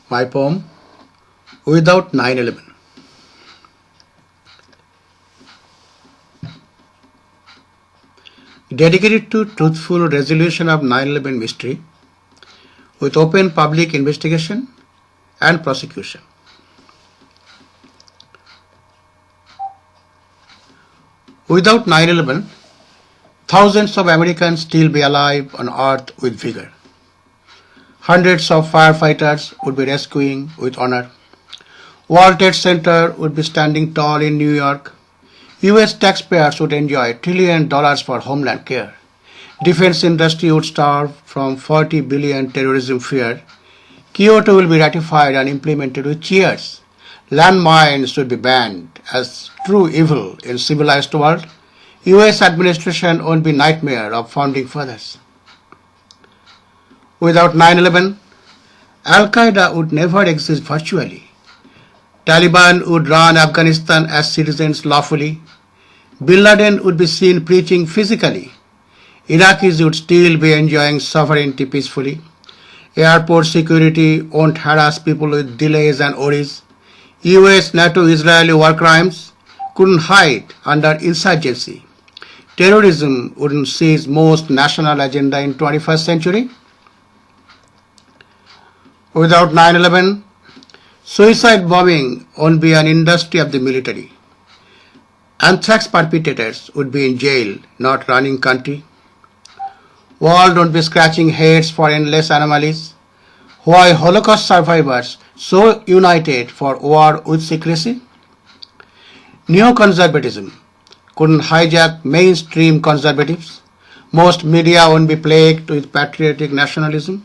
My poem, Without 9/11. Dedicated to truthful resolution of 9/11 mystery with open public investigation and prosecution. Without 9/11, thousands of Americans still be alive on earth with vigor. Hundreds of firefighters would be rescuing with honor. World Trade Center would be standing tall in New York. US taxpayers would enjoy $1 trillion for homeland care. Defense industry would starve from 40 billion terrorism fear. Kyoto will be ratified and implemented with cheers. Landmines would be banned as true evil in civilized world. US administration won't be nightmare of founding fathers. Without 9/11, Al-Qaeda would never exist virtually. Taliban would run Afghanistan as citizens lawfully. Bin Laden would be seen preaching physically. Iraqis would still be enjoying sovereignty peacefully. Airport security won't harass people with delays and worries. US, NATO, Israeli war crimes couldn't hide under insurgency. Terrorism wouldn't seize most national agenda in 21st century. Without 9/11, suicide bombing won't be an industry of the military. Anthrax perpetrators would be in jail, not running country. World won't be scratching heads for endless anomalies. Why Holocaust survivors so united for war with secrecy? Neoconservatism couldn't hijack mainstream conservatives. Most media won't be plagued with patriotic nationalism.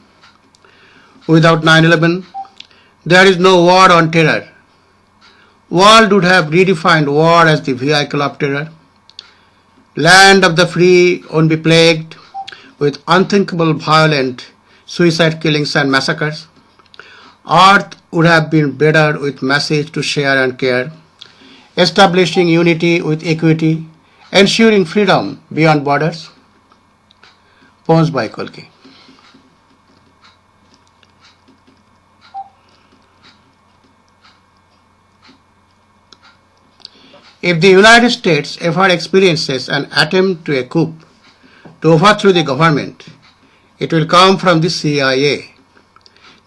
Without 9/11, there is no war on terror. World would have redefined war as the vehicle of terror. Land of the free won't be plagued with unthinkable violent suicide killings and massacres. Earth would have been better with message to share and care, establishing unity with equity, ensuring freedom beyond borders. Poems by Kolki. If the United States ever experiences an attempt to a coup to overthrow the government, it will come from the CIA.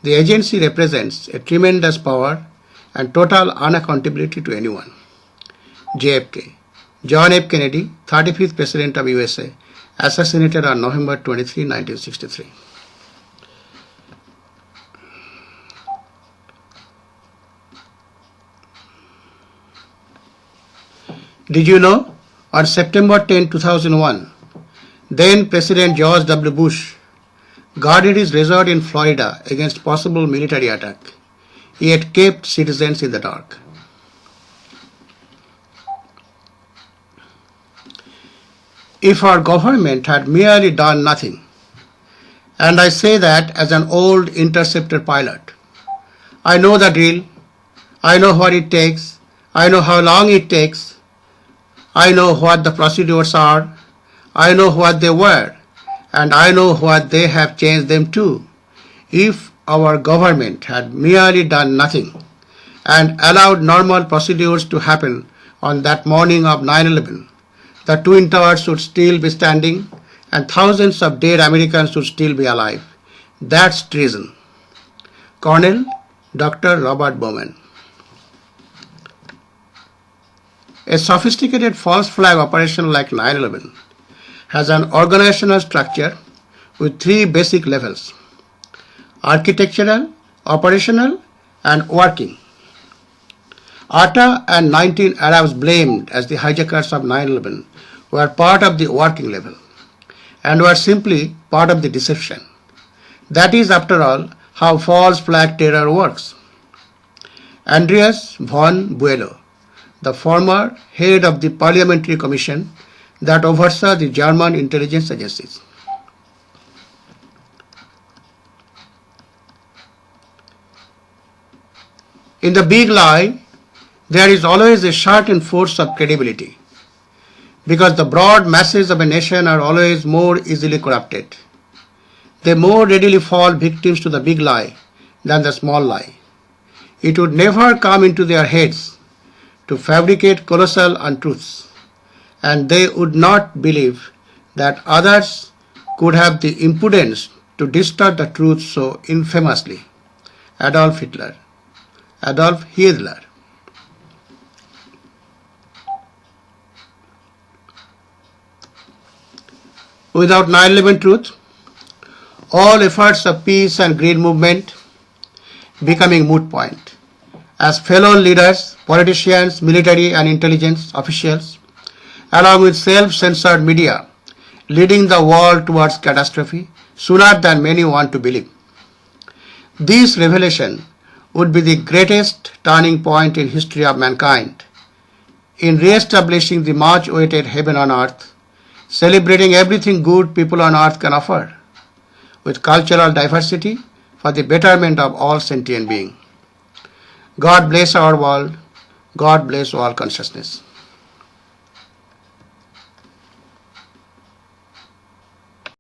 The agency represents a tremendous power and total unaccountability to anyone. JFK, John F. Kennedy, 35th President of USA, assassinated on November 23, 1963. Did you know, on September 10, 2001, then President George W. Bush guarded his resort in Florida against possible military attack. He had kept citizens in the dark. If our government had merely done nothing, and I say that as an old interceptor pilot, I know the drill, I know what it takes, I know how long it takes, I know what the procedures are, I know what they were, and I know what they have changed them to. If our government had merely done nothing and allowed normal procedures to happen on that morning of 9/11, the Twin Towers would still be standing and thousands of dead Americans would still be alive. That's treason. Colonel Dr. Robert Bowman. A sophisticated false flag operation like 9/11 has an organizational structure with 3 basic levels: architectural, operational, and working. Atta and 19 Arabs blamed as the hijackers of 9/11 were part of the working level and were simply part of the deception. That is, after all, how false flag terror works. Andreas von Buelow, the former head of the parliamentary commission that oversaw the German intelligence agencies. In the big lie, there is always a certain force of credibility, because the broad masses of a nation are always more easily corrupted. They more readily fall victims to the big lie than the small lie. it would never come into their heads to fabricate colossal untruths, and they would not believe that others could have the impudence to distort the truth so infamously. Adolf Hitler. Without 9/11 truth, all efforts of peace and green movement becoming moot point, as fellow leaders, politicians, military and intelligence officials, along with self-censored media, leading the world towards catastrophe sooner than many want to believe. This revelation would be the greatest turning point in history of mankind in re-establishing the much-awaited heaven on earth, celebrating everything good people on earth can offer, with cultural diversity for the betterment of all sentient beings. God bless our world. God bless all consciousness.